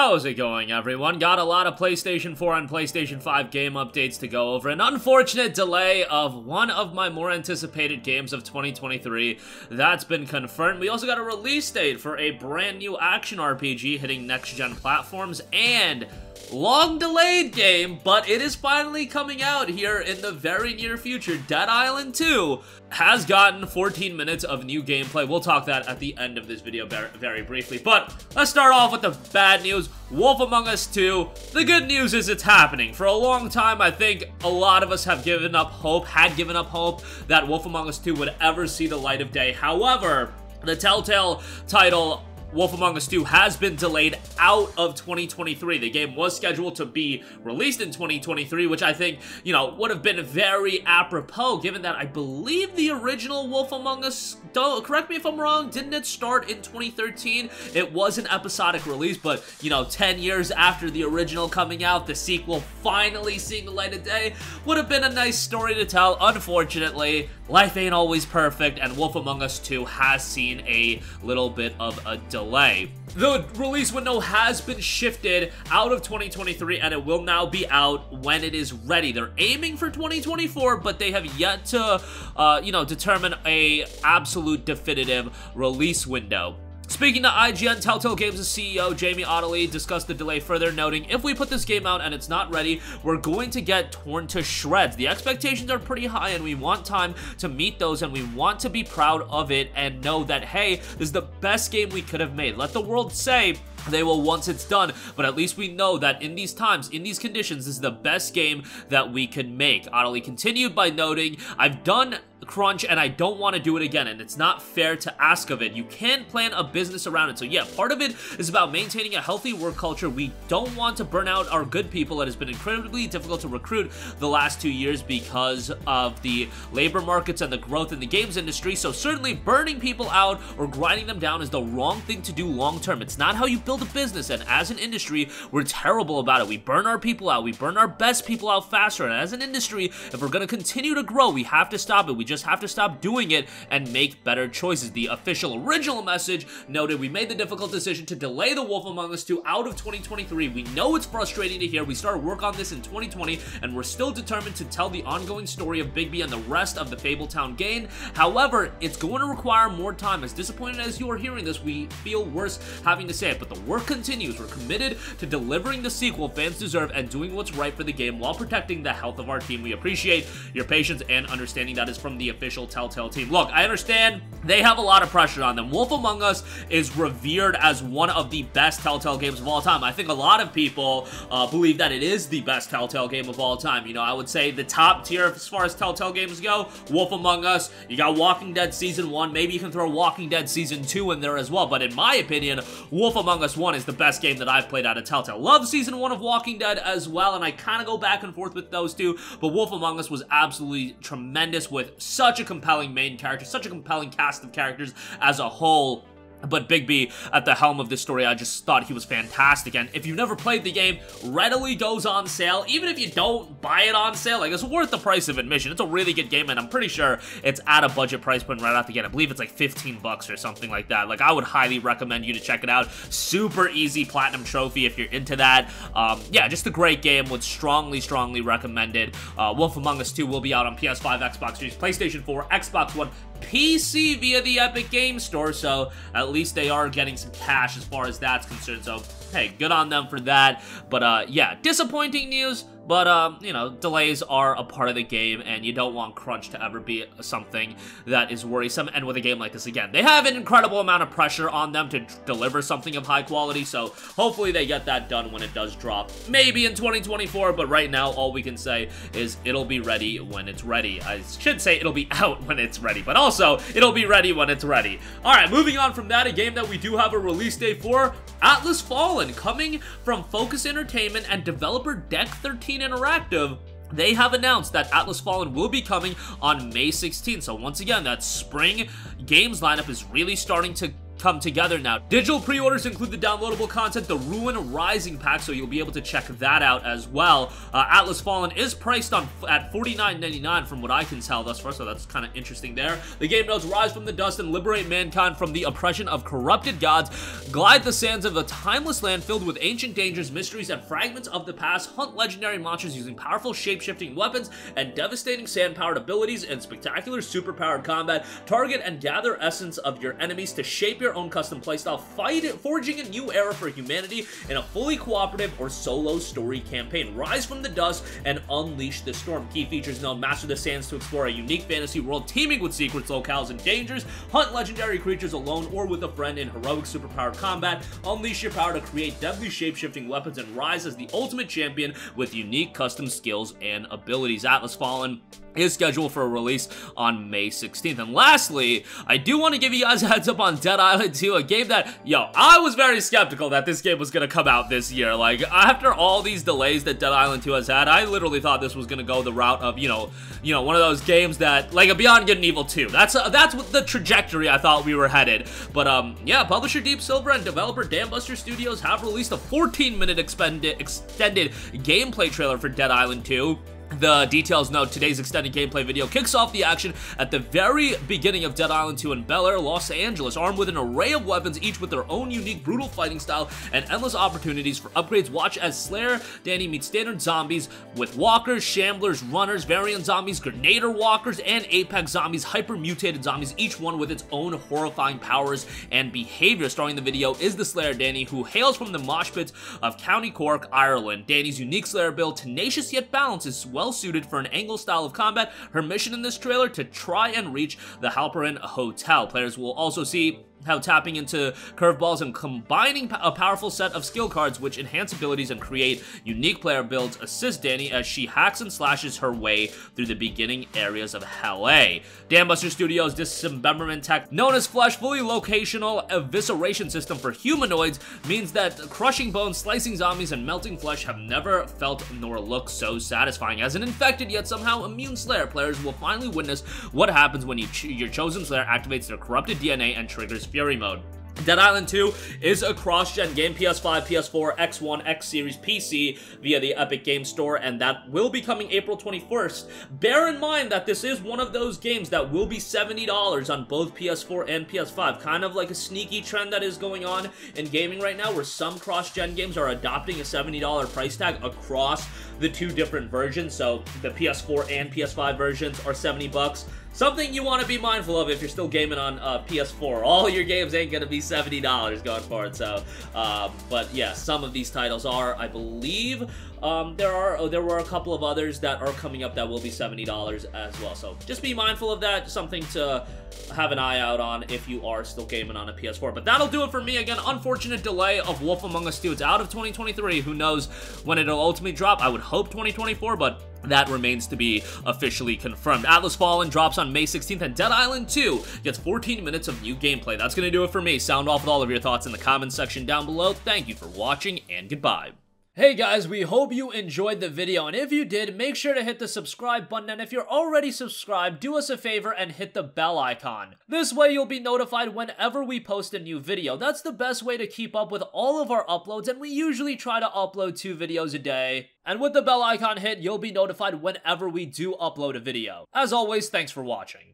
How's it going, everyone? Got a lot of PlayStation 4 and PlayStation 5 game updates to go over. An unfortunate delay of one of my more anticipated games of 2023. That's been confirmed. We also got a release date for a brand new action RPG hitting next-gen platforms and long-delayed game, but it is finally coming out here in the very near future. Dead Island 2 has gotten 14 minutes of new gameplay. We'll talk that at the end of this video very briefly, but let's start off with the bad news. Wolf Among Us 2. The good news is it's happening. For a long time, I think a lot of us have given up hope, that Wolf Among Us 2 would ever see the light of day. However, the Telltale title Wolf Among Us 2 has been delayed out of 2023. The game was scheduled to be released in 2023, which I think, would have been very apropos, given that I believe the original Wolf Among Us, correct me if I'm wrong, didn't it start in 2013? It was an episodic release, but, 10 years after the original coming out, the sequel finally seeing the light of day would have been a nice story to tell. Unfortunately, life ain't always perfect, and Wolf Among Us 2 has seen a little bit of a delay. The release window has been shifted out of 2023, and it will now be out when it is ready. They're aiming for 2024, but they have yet to, determine a absolute definitive release window. Speaking to IGN, Telltale Games' CEO Jamie Ottley discussed the delay further, noting, "If we put this game out and it's not ready, we're going to get torn to shreds. The expectations are pretty high and we want time to meet those, and we want to be proud of it and know that, hey, this is the best game we could have made. Let the world say they will once it's done, but at least we know that in these times, in these conditions, this is the best game that we can make." Ottley continued by noting, "I've done crunch and I don't want to do it again, and it's not fair to ask of it. You can't plan a business around it." So yeah, part of it is about maintaining a healthy work culture. We don't want to burn out our good people. It has been incredibly difficult to recruit the last 2 years because of the labor markets and the growth in the games industry, so certainly burning people out or grinding them down is the wrong thing to do long term. It's not how you build a business, and as an industry, we're terrible about it. We burn our people out. We burn our best people out faster, and as an industry, if we're going to continue to grow, we have to stop it. We just have to stop doing it and make better choices. The official original message noted, "We made the difficult decision to delay the Wolf Among Us 2 out of 2023. We know it's frustrating to hear. We started work on this in 2020, and we're still determined to tell the ongoing story of Bigby and the rest of the Fabletown gang. However, it's going to require more time. As disappointed as you are hearing this, we feel worse having to say it, but the work continues. We're committed to delivering the sequel fans deserve and doing what's right for the game while protecting the health of our team. We appreciate your patience and understanding." That is from the official Telltale team. Look, I understand they have a lot of pressure on them. Wolf Among Us is revered as one of the best Telltale games of all time. I think a lot of people believe that it is the best Telltale game of all time. I would say the top tier as far as Telltale games go, Wolf Among Us. You got Walking Dead Season 1. Maybe you can throw Walking Dead Season 2 in there as well, but in my opinion, Wolf Among Us 1 is the best game that I've played out of Telltale. Love Season 1 of Walking Dead as well, and I kind of go back and forth with those two, but Wolf Among Us was absolutely tremendous with such a compelling main character, such a compelling cast of characters as a whole. But Bigby at the helm of this story, I just thought he was fantastic. And if you've never played the game, readily goes on sale. Even if you don't buy it on sale, it's worth the price of admission. It's a really good game, and I'm pretty sure it's at a budget price point right out the gate. I believe it's like 15 bucks or something like that. I would highly recommend you to check it out. Super easy platinum trophy if you're into that. Yeah, just a great game. Would strongly recommend it. Wolf Among Us 2 will be out on PS5, Xbox Series, PlayStation 4, Xbox One, PC via the Epic Games Store, so at least they are getting some cash as far as that's concerned, so hey, good on them for that. But yeah, disappointing news, but delays are a part of the game, and you don't want crunch to ever be something that is worrisome. And with a game like this, again, they have an incredible amount of pressure on them to deliver something of high quality, so hopefully they get that done when it does drop. Maybe in 2024, but right now, all we can say is it'll be ready when it's ready. I should say it'll be out when it's ready, but also, it'll be ready when it's ready. Alright, moving on from that, a game that we do have a release date for, Atlas Fallen, coming from Focus Entertainment and developer Deck 13 Interactive. They have announced that Atlas Fallen will be coming on May 16th. So once again, that spring games lineup is really starting to come together now. Digital pre-orders include the downloadable content, the Ruin Rising pack, so you'll be able to check that out as well. Atlas Fallen is priced at $49.99 from what I can tell thus far, so that's kind of interesting there. The game notes: rise from the dust and liberate mankind from the oppression of corrupted gods. Glide the sands of a timeless land filled with ancient dangers, mysteries, and fragments of the past. Hunt legendary monsters using powerful shape-shifting weapons and devastating sand-powered abilities and spectacular super-powered combat. Target and gather essence of your enemies to shape your own custom playstyle, forging a new era for humanity in a fully cooperative or solo story campaign. Rise from the dust and unleash the storm. Key features known: master the sands to explore a unique fantasy world teeming with secrets, locales, and dangers. Hunt legendary creatures alone or with a friend in heroic superpowered combat. Unleash your power to create deadly shape-shifting weapons and rise as the ultimate champion with unique custom skills and abilities. Atlas Fallen is scheduled for a release on May 16th. And lastly, I do want to give you guys a heads up on Dead Island 2, a game that, I was very skeptical that this game was going to come out this year. Like, after all these delays that Dead Island 2 has had, I literally thought this was going to go the route of, one of those games that, like a Beyond Good and Evil 2. That's what the trajectory I thought we were headed. But, publisher Deep Silver and developer Dambuster Studios have released a 14-minute extended gameplay trailer for Dead Island 2. The details note: today's extended gameplay video kicks off the action at the very beginning of Dead Island 2 in Bel Air, Los Angeles, armed with an array of weapons, each with their own unique brutal fighting style and endless opportunities for upgrades. Watch as Slayer Danny meets standard zombies with walkers, shamblers, runners, variant zombies, grenader walkers, and apex zombies, hyper-mutated zombies, each one with its own horrifying powers and behavior. Starring the video is the Slayer Danny, who hails from the mosh pits of County Cork, Ireland. Danny's unique Slayer build, tenacious yet balanced, is well suited for an angle style of combat. Her mission in this trailer: to try and reach the Halperin Hotel. Players will also see how tapping into curveballs and combining a powerful set of skill cards which enhance abilities and create unique player builds assist Danny as she hacks and slashes her way through the beginning areas of Hell A. Dambuster Studios' dismemberment tech, known as Flesh, fully locational evisceration system for humanoids, means that crushing bones, slicing zombies, and melting flesh have never felt nor looked so satisfying. As an infected yet somehow immune Slayer, players will finally witness what happens when your chosen Slayer activates their corrupted DNA and triggers Fury Mode. Dead Island 2 is a cross-gen game: PS5, PS4, X1, X Series, PC via the Epic Games Store, and that will be coming April 21st. Bear in mind that this is one of those games that will be $70 on both PS4 and PS5, kind of like a sneaky trend that is going on in gaming right now, where some cross-gen games are adopting a $70 price tag across the two different versions. So the PS4 and PS5 versions are 70 bucks. Something you want to be mindful of if you're still gaming on PS4. All your games ain't going to be $70 going forward. So, but yeah, some of these titles are, I believe. There were a couple of others that are coming up that will be $70 as well. So just be mindful of that. Something to have an eye out on if you are still gaming on a PS4. But that'll do it for me. Again, unfortunate delay of Wolf Among Us 2. It's out of 2023. Who knows when it'll ultimately drop? I would hope 2024, but that remains to be officially confirmed. Atlas Fallen drops on May 16th, and Dead Island 2 gets 14 minutes of new gameplay. That's going to do it for me. Sound off with all of your thoughts in the comments section down below. Thank you for watching, and goodbye. Hey guys, we hope you enjoyed the video, and if you did, make sure to hit the subscribe button, and if you're already subscribed, do us a favor and hit the bell icon. This way you'll be notified whenever we post a new video. That's the best way to keep up with all of our uploads, and we usually try to upload 2 videos a day. And with the bell icon hit, you'll be notified whenever we do upload a video. As always, thanks for watching.